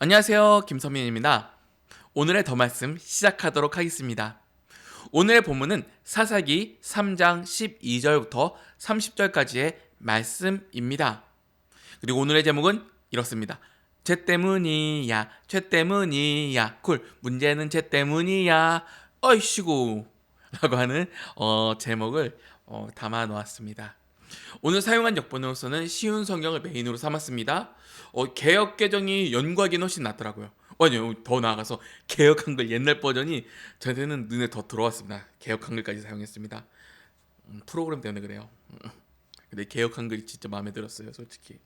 안녕하세요. 김선민입니다. 오늘의 더 말씀 시작하도록 하겠습니다. 오늘의 본문은 사사기 3장 12절부터 30절까지의 말씀입니다. 그리고 오늘의 제목은 이렇습니다. 쟤 때문이야, 쟤 때문이야, 쿨, 문제는 쟤 때문이야, 어이씨구 라고 하는 제목을 담아 놓았습니다. 오늘 사용한 역본으로서는 쉬운 성경을 메인으로 삼았습니다. 개역 개정이 연구하기는 훨씬 낫더라고요. 아니요, 더 나아가서 개역 한글 옛날 버전이 저한테는 눈에 더 들어왔습니다. 개역 한글까지 사용했습니다. 프로그램 때문에 그래요. 근데 개역 한글이 진짜 마음에 들었어요, 솔직히.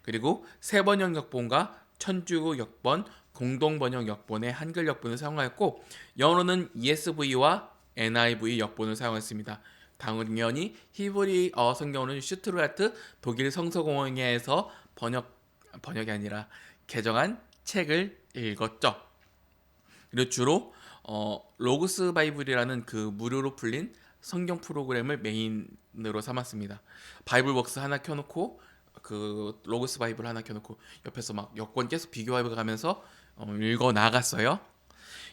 그리고 세 번역 역본과 천주국 역본, 공동 번역 역본의 한글 역본을 사용하였고, 영어로는 ESV와 NIV 역본을 사용했습니다. 당연히 히브리어 성경으로는 슈투르가트 독일 성서공회에서 번역이 아니라 개정한 책을 읽었죠. 그리고 주로 로그스 바이블이라는 그 무료로 풀린 성경 프로그램을 메인으로 삼았습니다. 바이블벅스 하나 켜놓고 그 로그스 바이블 하나 켜놓고 옆에서 막 여권 계속 비교해가면서 읽어 나갔어요.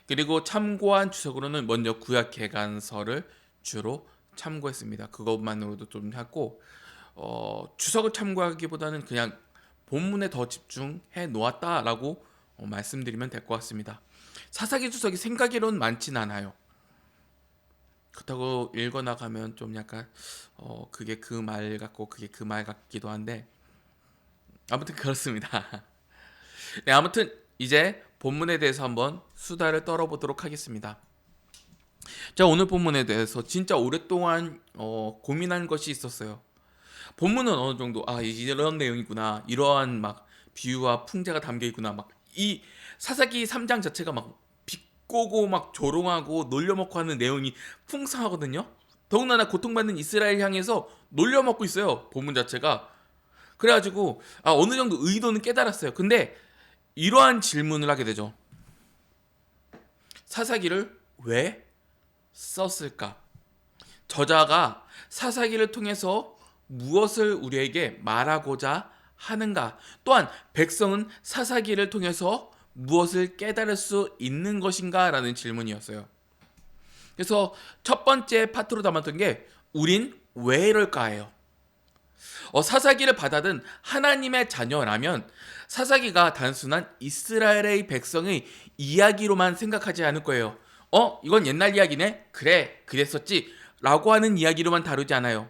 그리고 참고한 주석으로는 먼저 구약 개간서를 주로 참고했습니다. 그것만으로도 좀 했고 주석을 참고하기보다는 그냥 본문에 더 집중해 놓았다라고 말씀드리면 될 것 같습니다. 사사기 주석이 생각이론 많진 않아요. 그렇다고 읽어나가면 좀 약간 그게 그 말 같고 그게 그 말 같기도 한데 아무튼 그렇습니다. 네, 아무튼 이제 본문에 대해서 한번 수다를 떨어보도록 하겠습니다. 자, 오늘 본문에 대해서 진짜 오랫동안 고민한 것이 있었어요. 본문은 어느 정도 이런 내용이구나, 이러한 막 비유와 풍자가 담겨 있구나, 막 이 사사기 3장 자체가 막 비꼬고 막 조롱하고 놀려먹고 하는 내용이 풍성하거든요. 더군다나 고통받는 이스라엘 향해서 놀려먹고 있어요, 본문 자체가. 그래가지고 어느 정도 의도는 깨달았어요. 근데 이러한 질문을 하게 되죠. 사사기를 왜 썼을까? 저자가 사사기를 통해서 무엇을 우리에게 말하고자 하는가? 또한 백성은 사사기를 통해서 무엇을 깨달을 수 있는 것인가? 라는 질문이었어요. 그래서 첫 번째 파트로 담았던 게 우린 왜 이럴까예요. 사사기를 받아든 하나님의 자녀라면 사사기가 단순한 이스라엘의 백성의 이야기로만 생각하지 않을 거예요. 이건 옛날 이야기네? 그래, 그랬었지 라고 하는 이야기로만 다루지 않아요.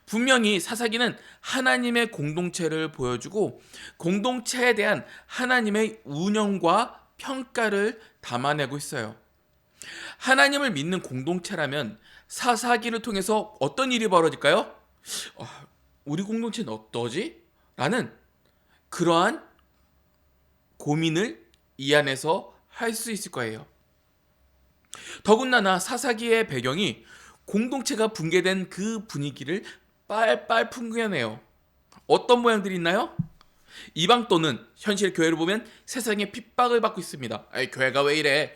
분명히 사사기는 하나님의 공동체를 보여주고 공동체에 대한 하나님의 운영과 평가를 담아내고 있어요. 하나님을 믿는 공동체라면 사사기를 통해서 어떤 일이 벌어질까요? 우리 공동체는 어떠지? 라는 그러한 고민을 이 안에서 할 수 있을 거예요. 더군다나 사사기의 배경이 공동체가 붕괴된 그 분위기를 빨빨 풍겨내요. 어떤 모양들이 있나요? 이방 또는 현실 교회를 보면 세상에 핍박을 받고 있습니다. 교회가 왜 이래?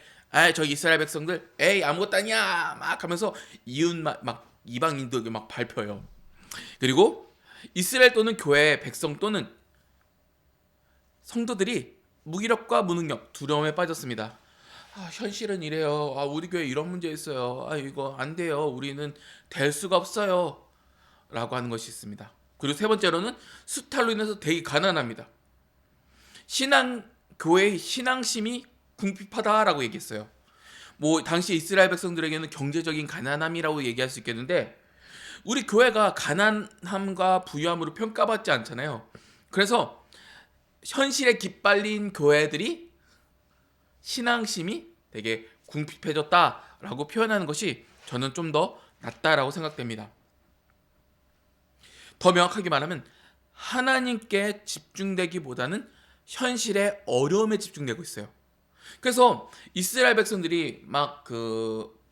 저 이스라엘 백성들 아무것도 아니야 막 하면서 이웃 막 이방인들에게 막 발표해요. 그리고 이스라엘 또는 교회 백성 또는 성도들이 무기력과 무능력, 두려움에 빠졌습니다. 현실은 이래요. 우리 교회 이런 문제 있어요. 이거 안 돼요. 우리는 될 수가 없어요. 라고 하는 것이 있습니다. 그리고 세 번째로는 수탈로 인해서 되게 가난합니다. 교회의 신앙심이 궁핍하다라고 얘기했어요. 당시 이스라엘 백성들에게는 경제적인 가난함이라고 얘기할 수 있겠는데 우리 교회가 가난함과 부유함으로 평가받지 않잖아요. 그래서 현실에 기빨린 교회들이 신앙심이 되게 궁핍해졌다라고 표현하는 것이 저는 좀 더 낫다라고 생각됩니다. 더 명확하게 말하면 하나님께 집중되기보다는 현실의 어려움에 집중되고 있어요. 그래서 이스라엘 백성들이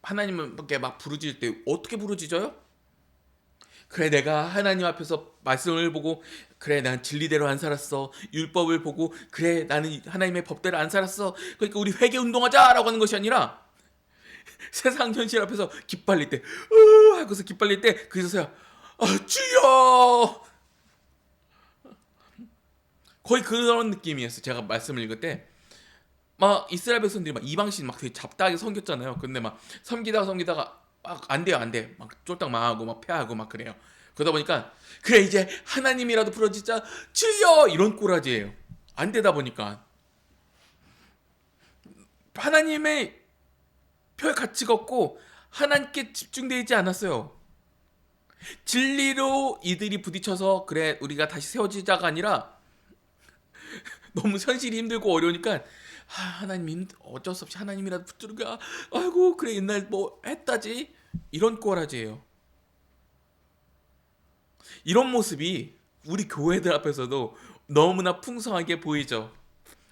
하나님께 막 부르짖을 때 어떻게 부르짖어요? 그래, 내가 하나님 앞에서 말씀을 보고 그래, 난 진리대로 안 살았어. 율법을 보고 그래, 나는 하나님의 법대로 안 살았어. 그러니까 우리 회개 운동하자라고 하는 것이 아니라 세상 현실 앞에서 기빨릴 때 하고서 기빨릴 때 그래서야 주여, 거의 그런 느낌이었어요. 제가 말씀을 읽을 때 막 이스라엘 백성들이 막 이방신 막 되게 잡다하게 섬겼잖아요. 근데 막 섬기다가 막 안 돼요, 안 돼. 막 쫄딱 망하고 막 패하고 막 그래요. 그러다 보니까 그래 이제 하나님이라도 부르짖자 주여 이런 꼬라지예요. 안 되다 보니까 하나님의 별 가치가 없고 하나님께 집중되어 있지 않았어요. 진리로 이들이 부딪혀서 그래 우리가 다시 세워지자가 아니라 너무 현실이 힘들고 어려우니까 하나님 어쩔 수 없이 하나님이라도 붙들어가 아이고 그래 옛날 뭐 했다지 이런 꼬라지예요. 이런 모습이 우리 교회들 앞에서도 너무나 풍성하게 보이죠.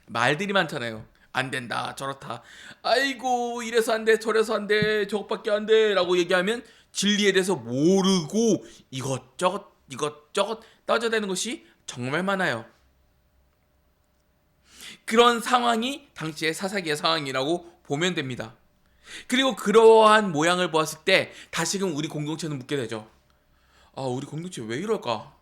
말들이 많잖아요. 안 된다 저렇다 아이고 이래서 안 돼 저래서 안 돼 저것밖에 안 돼 라고 얘기하면 진리에 대해서 모르고 이것저것 따져대는 것이 정말 많아요. 그런 상황이 당시의 사사기의 상황이라고 보면 됩니다. 그리고 그러한 모양을 보았을 때 다시금 우리 공동체는 묻게 되죠. 우리 공동체 왜 이럴까?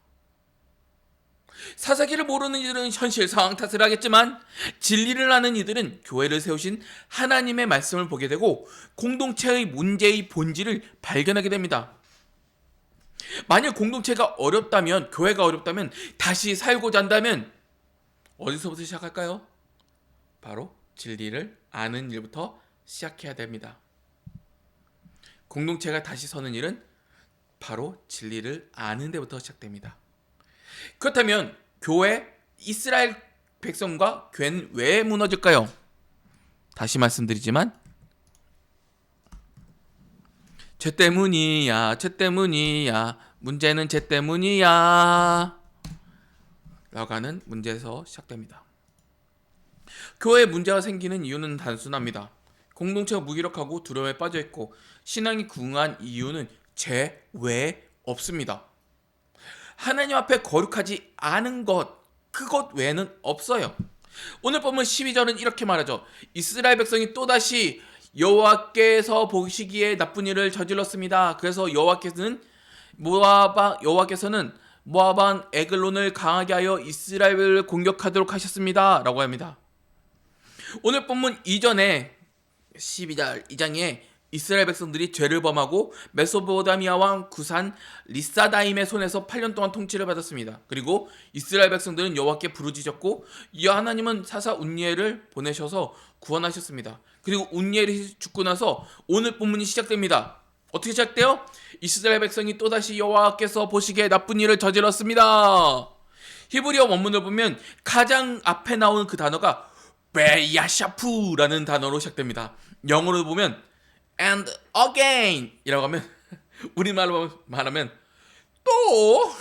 사사기를 모르는 이들은 현실 상황 탓을 하겠지만 진리를 아는 이들은 교회를 세우신 하나님의 말씀을 보게 되고 공동체의 문제의 본질을 발견하게 됩니다. 만약 공동체가 어렵다면, 교회가 어렵다면, 다시 살고자 한다면 어디서부터 시작할까요? 바로 진리를 아는 일부터 시작해야 됩니다. 공동체가 다시 서는 일은 바로 진리를 아는 데부터 시작됩니다. 그렇다면 교회, 이스라엘 백성과 교회는 왜 무너질까요? 다시 말씀드리지만 죄 때문이야, 문제는 죄 때문이야 라고 하는 문제에서 시작됩니다. 교회에 문제가 생기는 이유는 단순합니다. 공동체가 무기력하고 두려움에 빠져있고 신앙이 궁한 이유는 죄 외에 없습니다. 하나님 앞에 거룩하지 않은 것, 그것 외에는 없어요. 오늘 본문 12절은 이렇게 말하죠. 이스라엘 백성이 또다시 여호와께서 보시기에 나쁜 일을 저질렀습니다. 그래서 여호와께서는 모압 왕 에글론을 강하게 하여 이스라엘을 공격하도록 하셨습니다. 라고 합니다. 오늘 본문 이전에 12절 2장에 이스라엘 백성들이 죄를 범하고 메소포타미아 왕 구산 리사다임의 손에서 8년 동안 통치를 받았습니다. 그리고 이스라엘 백성들은 여호와께 부르짖었고 하나님은 사사 운니엘을 보내셔서 구원하셨습니다. 그리고 운니엘이 죽고 나서 오늘 본문이 시작됩니다. 어떻게 시작돼요? 이스라엘 백성이 또다시 여호와께서 보시기에 나쁜 일을 저질렀습니다. 히브리어 원문을 보면 가장 앞에 나오는 그 단어가 베야샤프라는 단어로 시작됩니다. 영어로 보면 and again 이라고 하면 우리말로 말하면 또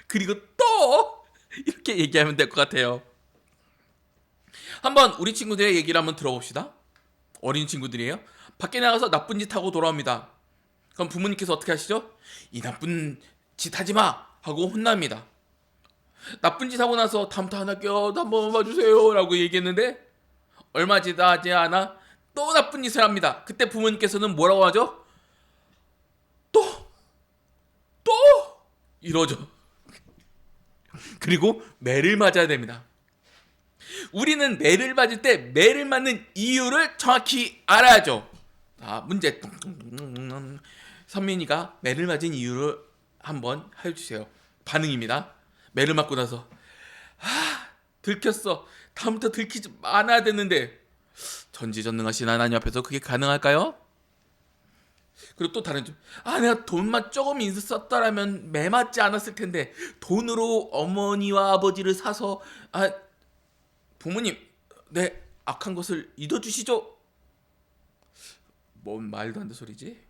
그리고 또 이렇게 얘기하면 될 것 같아요. 한번 우리 친구들의 얘기를 한번 들어봅시다. 어린 친구들이에요. 밖에 나가서 나쁜 짓 하고 돌아옵니다. 그럼 부모님께서 어떻게 하시죠? 이 나쁜 짓 하지 마 하고 혼납니다. 나쁜 짓 하고 나서 다음부터 안 할게요. 한번 봐주세요 라고 얘기했는데 얼마 지나지 않아 또 나쁜 짓을 합니다. 그때 부모님께서는 뭐라고 하죠? 또 이러죠. 그리고 매를 맞아야 됩니다. 우리는 매를 맞을 때 매를 맞는 이유를 정확히 알아야죠. 문제. 선민이가 매를 맞은 이유를 한번 해주세요. 반응입니다. 매를 맞고 나서 들켰어. 다음부터 들키지 않아야 되는데 전지전능하신 하나님 앞에서 그게 가능할까요? 그리고 또 다른 점. 내가 돈만 조금 있었다라면 매 맞지 않았을 텐데 돈으로 어머니와 아버지를 사서 부모님 내 악한 것을 잊어주시죠. 뭔 말도 안 되는 소리지?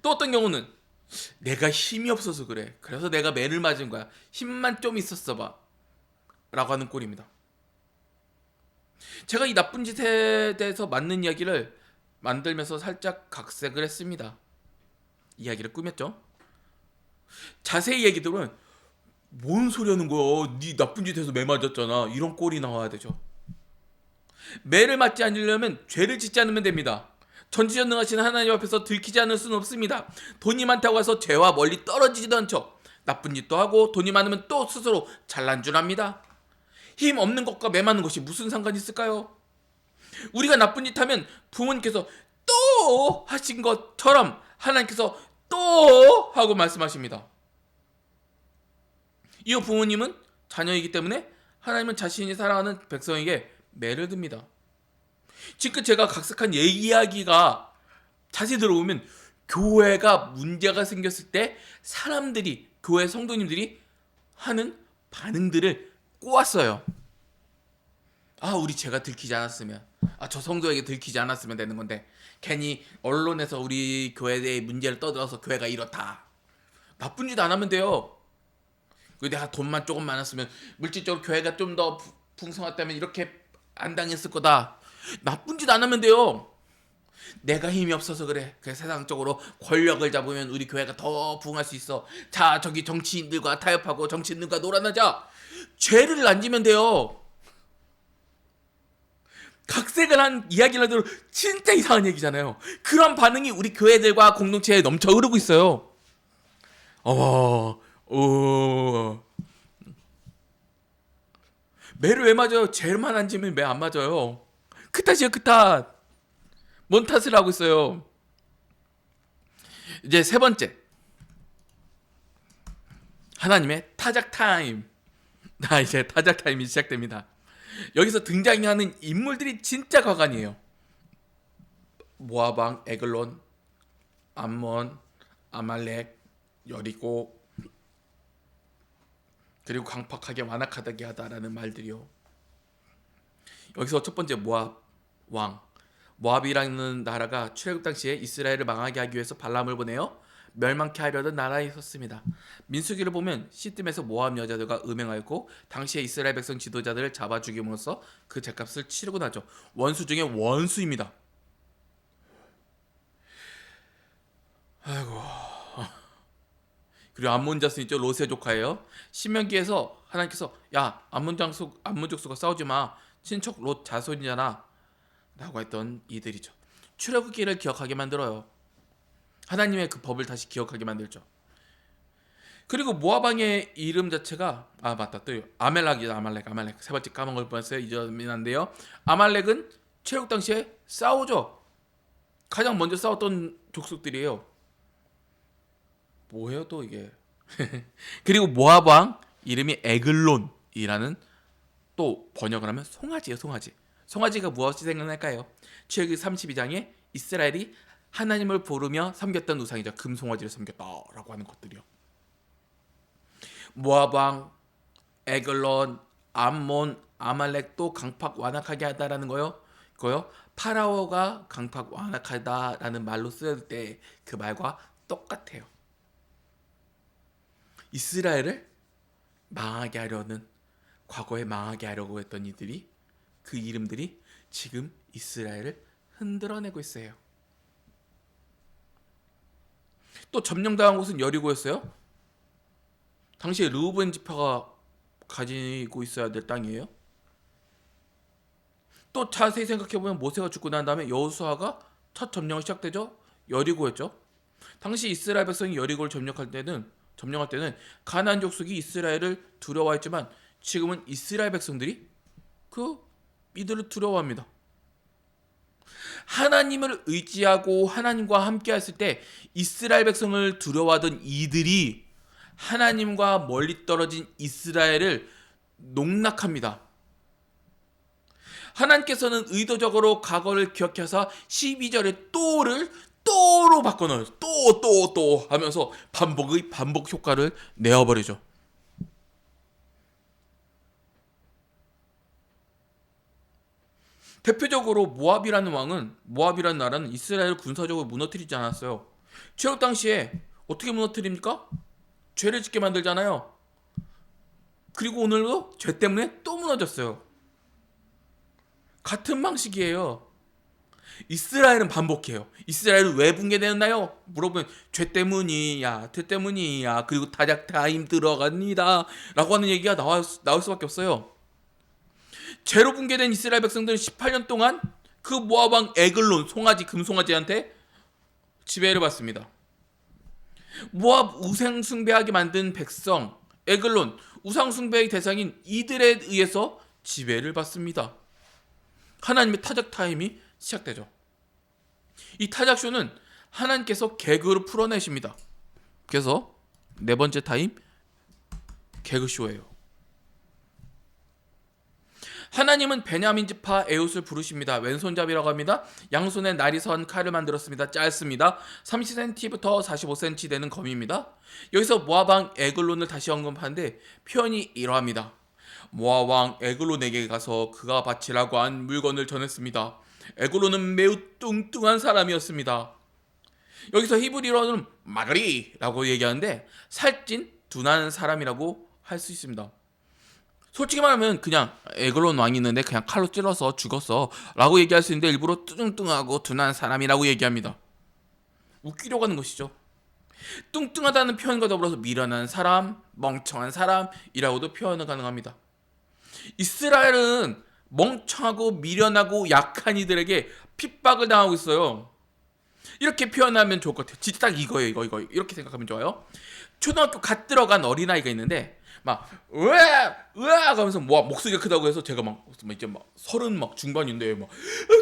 또 어떤 경우는 내가 힘이 없어서 그래. 그래서 내가 매를 맞은 거야. 힘만 좀 있었어 봐. 라고 하는 꼴입니다. 제가 이 나쁜 짓에 대해서 맞는 이야기를 만들면서 살짝 각색을 했습니다. 이야기를 꾸몄죠. 자세히 얘기 들으면 뭔 소리 하는 거야. 네 나쁜 짓해서 매 맞았잖아. 이런 꼴이 나와야 되죠. 매를 맞지 않으려면 죄를 짓지 않으면 됩니다. 전지전능하신 하나님 앞에서 들키지 않을 수는 없습니다. 돈이 많다고 해서 죄와 멀리 떨어지지도 않죠. 나쁜 짓도 하고 돈이 많으면 또 스스로 잘난 줄 압니다. 힘 없는 것과 매맞는 것이 무슨 상관이 있을까요? 우리가 나쁜 짓 하면 부모님께서 또 하신 것처럼 하나님께서 또 하고 말씀하십니다. 이후 부모님은 자녀이기 때문에 하나님은 자신이 사랑하는 백성에게 매를 듭니다. 지금 제가 각색한 이야기가 자세히 들어보면 교회가 문제가 생겼을 때 사람들이, 교회 성도님들이 하는 반응들을 꼬았어요. 우리 죄가 들키지 않았으면, 저 성도에게 들키지 않았으면 되는 건데 괜히 언론에서 우리 교회의 문제를 떠들어서 교회가 이렇다. 나쁜 짓 안 하면 돼요. 내가 돈만 조금 많았으면, 물질적으로 교회가 좀 더 풍성했다면 이렇게 안 당했을 거다. 나쁜 짓 안 하면 돼요. 내가 힘이 없어서 그래. 세상적으로 권력을 잡으면 우리 교회가 더 부흥할 수 있어. 자, 저기 정치인들과 타협하고 정치인들과 놀아나자. 죄를 안 지면 돼요. 각색을 한 이야기를 들어 진짜 이상한 얘기잖아요. 그런 반응이 우리 교회들과 공동체에 넘쳐 흐르고 있어요. 매를 왜 맞아요? 죄만 안 지면 매 안 맞아요. 그 탓이에요, 그 탓. 뭔 탓을 하고 있어요. 이제 세 번째, 하나님의 타작 타임. 이제 타작 타임이 시작됩니다. 여기서 등장하는 인물들이 진짜 과간이에요. 모압 왕 에글론, 암몬, 아말렉, 여리고, 그리고 강팍하게 완악하게 하다라는 말들이요. 여기서 첫 번째 모압 왕. 모압이라는 나라가 출애굽 당시에 이스라엘을 망하게 하기 위해서 발람을 보내어 멸망케 하려던 나라에 있었습니다. 민수기를 보면 시딤에서 모압 여자들과 음행하였고 당시에 이스라엘 백성 지도자들을 잡아 죽임으로써 그 죗값을 치르고 나죠. 원수 중에 원수입니다. 아이고. 그리고 암몬 자손 있죠. 롯의 조카예요. 신명기에서 하나님께서 야, 암몬 족속과 싸우지 마. 친척 롯 자손이잖아 라고 했던 이들이죠. 출애굽기를 기억하게 만들어요. 하나님의 그 법을 다시 기억하게 만들죠. 그리고 모압 왕의 이름 자체가 맞다, 또 아말렉이죠. 아말렉 세 번째 까먹을 뻔했어요. 잊어미난데요. 아말렉은 출애굽 당시에 싸우죠. 가장 먼저 싸웠던 족속들이에요. 뭐예요 또 이게. 그리고 모압 왕 이름이 에글론이라는, 또 번역을 하면 송아지예요. 송아지가 무엇이 생각날까요? 출애굽기 32장에 이스라엘이 하나님을 부르며 섬겼던 우상이죠. 금송아지를 섬겼다라고 하는 것들이요. 모압 왕, 에글론, 암몬, 아말렉도 강팍 완악하게 하다라는 거요. 파라오가 강팍 완악하다라는 말로 쓰였을 때 그 말과 똑같아요. 이스라엘을 망하게 하려는, 과거에 망하게 하려고 했던 이들이, 그 이름들이 지금 이스라엘을 흔들어내고 있어요. 또 점령당한 곳은 여리고였어요. 당시에 르우벤 지파가 가지고 있어야 될 땅이에요. 또 자세히 생각해보면 모세가 죽고 난 다음에 여호수아가 첫 점령이 시작되죠. 여리고였죠. 당시 이스라엘 백성이 여리고를 점령할 때는 가나안 족속이 이스라엘을 두려워했지만 지금은 이스라엘 백성들이 이들을 두려워합니다. 하나님을 의지하고 하나님과 함께 했을 때 이스라엘 백성을 두려워하던 이들이 하나님과 멀리 떨어진 이스라엘을 농락합니다. 하나님께서는 의도적으로 과거를 기억해서 12절에 또로 바꿔넣어요. 또 하면서 반복 효과를 내어버리죠. 대표적으로 모압이라는 나라는 이스라엘을 군사적으로 무너뜨리지 않았어요. 출애굽 당시에 어떻게 무너뜨립니까? 죄를 짓게 만들잖아요. 그리고 오늘도 죄 때문에 또 무너졌어요. 같은 방식이에요. 이스라엘은 반복해요. 이스라엘은 왜 붕괴되었나요? 물어보면 죄 때문이야, 그리고 타작 타임 들어갑니다 라고 하는 얘기가 나올 수밖에 없어요. 죄로 붕괴된 이스라엘 백성들은 18년 동안 그 모압 왕 에글론, 금송아지한테 지배를 받습니다. 모압 우상 숭배하게 만든 백성 에글론, 우상 숭배의 대상인 이들에 의해서 지배를 받습니다. 하나님의 타작 타임이 시작되죠. 이 타작쇼는 하나님께서 개그로 풀어내십니다. 그래서 네 번째 타임 개그쇼예요. 하나님은 베냐민 지파 에웃을 부르십니다. 왼손잡이라고 합니다. 양손에 날이 선 칼을 만들었습니다. 짧습니다. 30cm부터 45cm 되는 검입니다. 여기서 모압 왕 에글론을 다시 언급하는데 표현이 이러합니다. 모압 왕 에글론에게 가서 그가 바치라고 한 물건을 전했습니다. 에글론은 매우 뚱뚱한 사람이었습니다. 여기서 히브리어로는 마그리라고 얘기하는데 살찐 둔한 사람이라고 할 수 있습니다. 솔직히 말하면 그냥 에글론 왕이 있는데 그냥 칼로 찔러서 죽었어 라고 얘기할 수 있는데 일부러 뚱뚱하고 둔한 사람이라고 얘기합니다. 웃기려고 하는 것이죠. 뚱뚱하다는 표현과 더불어서 미련한 사람, 멍청한 사람이라고도 표현은 가능합니다. 이스라엘은 멍청하고 미련하고 약한 이들에게 핍박을 당하고 있어요. 이렇게 표현하면 좋을 것 같아요. 진짜 딱 이거예요. 이거 이렇게 생각하면 좋아요. 초등학교 갓 들어간 어린아이가 있는데 막 으아 하면서 뭐 목소리가 크다고 해서 제가 막 이제 막 30 막 중반인데 막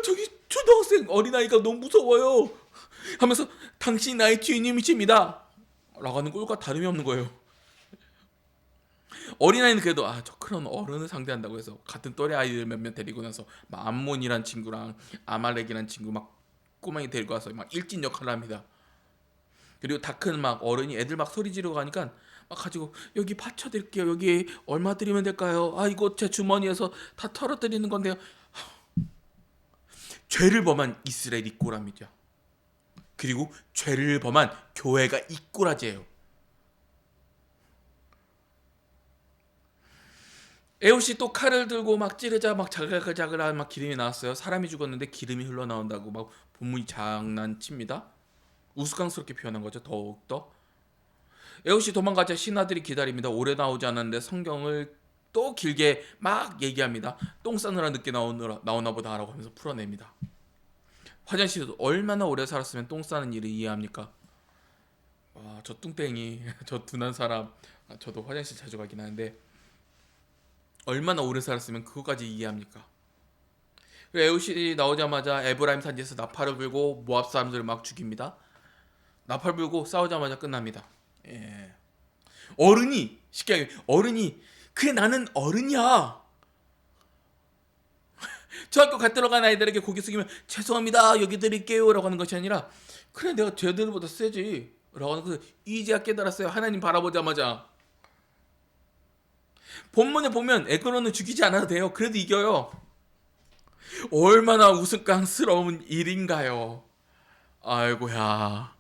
저기 초등학생 어린아이가 너무 무서워요 하면서 당신 나의 주인님이십니다 라고 하는 꼴과 다름이 없는 거예요. 어린아이는 그래도 저 그런 어른을 상대한다고 해서 같은 또래 아이들 몇몇 데리고 나서 막 암몬이란 친구랑 아말렉이란 친구 막 꼬맹이 데리고 와서 막 일진 역할을 합니다. 그리고 다 큰 막 어른이 애들 막 소리 지르고 가니까 막 가지고 여기 받쳐드릴게요. 여기 얼마 드리면 될까요? 이거 제 주머니에서 다 털어드리는 건데요. 죄를 범한 이스라엘이 꼬랍니다. 그리고 죄를 범한 교회가 이 꼬라지예요. 에웃이 또 칼을 들고 막 찌르자 막 자글자글한 막 기름이 나왔어요. 사람이 죽었는데 기름이 흘러나온다고 막 본문이 장난칩니다. 우스꽝스럽게 표현한 거죠. 더욱더 에웃이 도망가자 신하들이 기다립니다. 오래 나오지 않았는데 성경을 또 길게 막 얘기합니다. 똥 싸느라 늦게 나오나 보다 라고 하면서 풀어냅니다. 화장실에도 얼마나 오래 살았으면 똥 싸는 일을 이해합니까? 저 뚱땡이 저 둔한 사람 저도 화장실 자주 가긴 하는데 얼마나 오래 살았으면 그거까지 이해합니까? 에웃이 나오자마자 에브라임 산지에서 나팔을 불고 모압 사람들을 막 죽입니다. 나팔 불고 싸우자마자 끝납니다. 예. 어른이 쉽게 얘기해 어른이 그래 나는 어른이야. 중학교 갓 들어간 아이들에게 고개 숙이면 죄송합니다 여기 드릴게요 라고 하는 것이 아니라 그래 내가 쟤들보다 세지 라고 하는 것을 이제야 깨달았어요. 하나님 바라보자마자. 본문에 보면 에그론은 죽이지 않아도 돼요. 그래도 이겨요. 얼마나 우스꽝스러운 일인가요. 아이고야.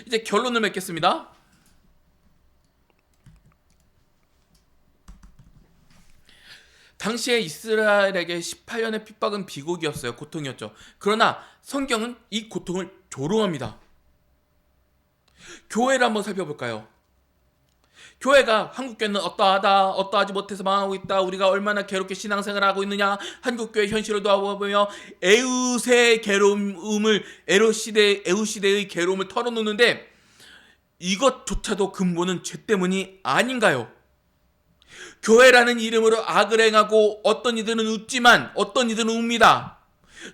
이제 결론을 맺겠습니다. 당시에 이스라엘에게 18년의 핍박은 비극이었어요. 고통이었죠. 그러나 성경은 이 고통을 조롱합니다. 교회를 한번 살펴볼까요? 교회가 한국교회는 어떠하지 못해서 망하고 있다. 우리가 얼마나 괴롭게 신앙생활을 하고 있느냐. 한국교회 현실을 도와보며 에웃의 괴로움을 에웃시대의 괴로움을 털어놓는데 이것조차도 근본은 죄 때문이 아닌가요? 교회라는 이름으로 악을 행하고 어떤 이들은 웃지만 어떤 이들은 웁니다.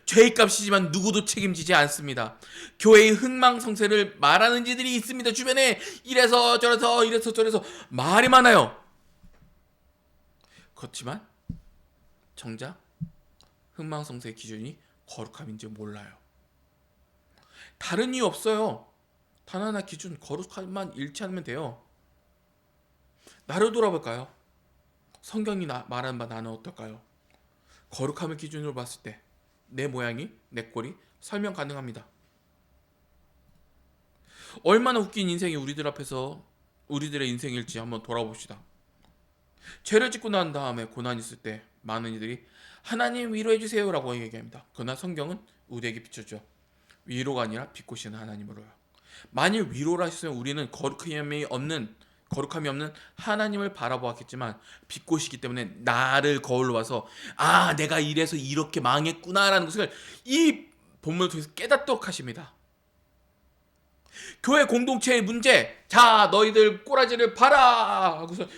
죄의 값이지만 누구도 책임지지 않습니다. 교회의 흥망성쇠를 말하는 이들이 있습니다. 주변에 이래서 저래서 말이 많아요. 그렇지만 정작 흥망성쇠의 기준이 거룩함인지 몰라요. 다른 이유 없어요. 단 하나 기준 거룩함만 잃지 않으면 돼요. 나를 돌아볼까요? 성경이 말하는 바 나는 어떨까요? 거룩함을 기준으로 봤을 때 내 모양이 내 꼴이 설명 가능합니다. 얼마나 웃긴 인생이 우리들의 인생일지 한번 돌아봅시다. 죄를 짓고 난 다음에 고난이 있을 때 많은 이들이 하나님 위로해 주세요 라고 얘기합니다. 그러나 성경은 우리에게 비춰줘 위로가 아니라 비꼬시는 하나님으로요. 만일 위로라 했으면 우리는 거룩함이 없는 하나님을 바라보았겠지만 비꼬시기 때문에 나를 거울로 봐서 내가 이래서 이렇게 망했구나라는 것을 이 본문을 통해서 깨닫도록 하십니다. 교회 공동체의 문제, 자 너희들 꼬라지를 봐라 하고서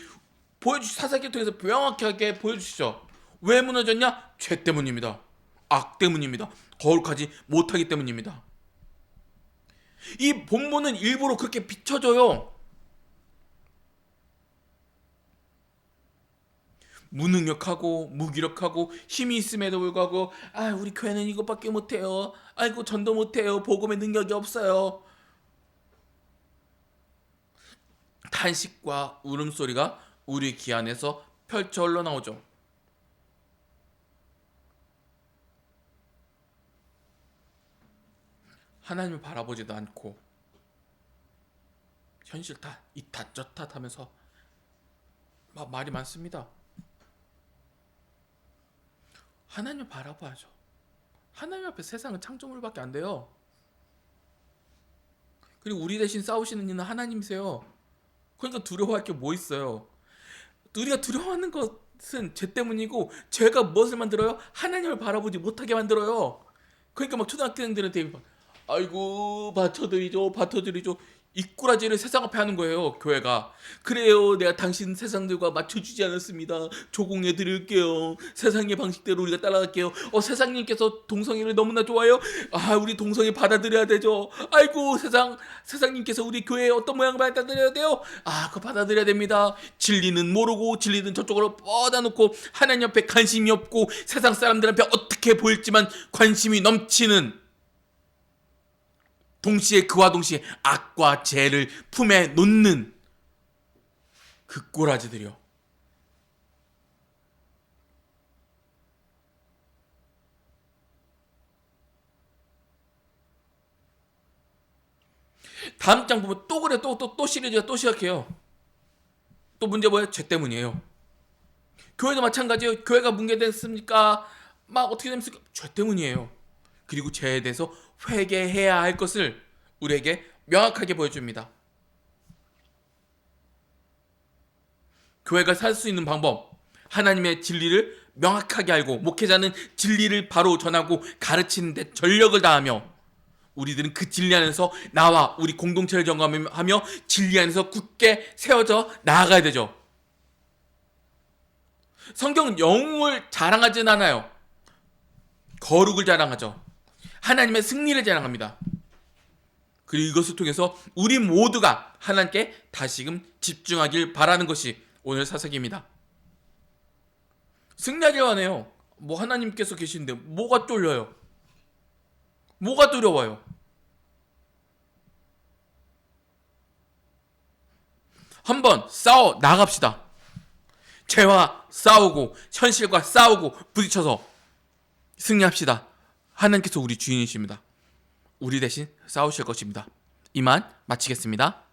사사기를 통해서 명확하게 보여주시죠. 왜 무너졌냐? 죄 때문입니다. 악 때문입니다. 거룩하지 못하기 때문입니다. 이 본문은 일부러 그렇게 비춰줘요. 무능력하고 무기력하고 힘이 있음에도 불구하고 우리 교회는 이것밖에 못해요. 아이고 전도 못해요. 복음의 능력이 없어요. 탄식과 울음소리가 우리 귀 안에서 펼쳐 흘러나오죠. 하나님을 바라보지도 않고 현실 탓, 이 탓, 저 탓 하면서 말이 많습니다. 하나님을 바라봐야죠. 하나님 앞에 세상은 창조물밖에 안 돼요. 그리고 우리 대신 싸우시는 이는 하나님이세요. 그러니까 두려워할 게 뭐 있어요. 우리가 두려워하는 것은 죄 때문이고, 죄가 무엇을 만들어요? 하나님을 바라보지 못하게 만들어요. 그러니까 막 초등학생들한테 아이고 받쳐드리죠 이 꾸라지를 세상 앞에 하는 거예요. 교회가. 그래요, 내가 당신 세상들과 맞춰주지 않았습니다. 조공해 드릴게요. 세상의 방식대로 우리가 따라갈게요. 세상님께서 동성애를 너무나 좋아해요. 우리 동성애 받아들여야 되죠. 아이고 세상님께서 우리 교회에 어떤 모양을 받아들여야 돼요? 그거 받아들여야 됩니다. 진리는 모르고 진리는 저쪽으로 뻗어 놓고 하나님 옆에 관심이 없고 세상 사람들한테 어떻게 보일지만 관심이 넘치는, 그와 동시에 악과 죄를 품에 놓는 그 꼬라지들이요. 다음 장 보면 또 그래, 또 시리즈가 또 시작해요. 또 문제 뭐예요? 죄 때문이에요. 교회도 마찬가지예요. 교회가 붕괴됐습니까? 막 어떻게 됐습니까? 죄 때문이에요. 그리고 죄에 대해서 회개해야 할 것을 우리에게 명확하게 보여줍니다. 교회가 살 수 있는 방법, 하나님의 진리를 명확하게 알고 목회자는 진리를 바로 전하고 가르치는 데 전력을 다하며, 우리들은 그 진리 안에서 나와 우리 공동체를 점검하며 진리 안에서 굳게 세워져 나아가야 되죠. 성경은 영웅을 자랑하진 않아요. 거룩을 자랑하죠. 하나님의 승리를 자랑합니다. 그리고 이것을 통해서 우리 모두가 하나님께 다시금 집중하길 바라는 것이 오늘 사사기입니다. 승리하길 원해요. 하나님께서 계시는데 뭐가 쫄려요? 뭐가 두려워요? 한번 싸워 나갑시다. 죄와 싸우고 현실과 싸우고 부딪혀서 승리합시다. 하나님께서 우리 주인이십니다. 우리 대신 싸우실 것입니다. 이만 마치겠습니다.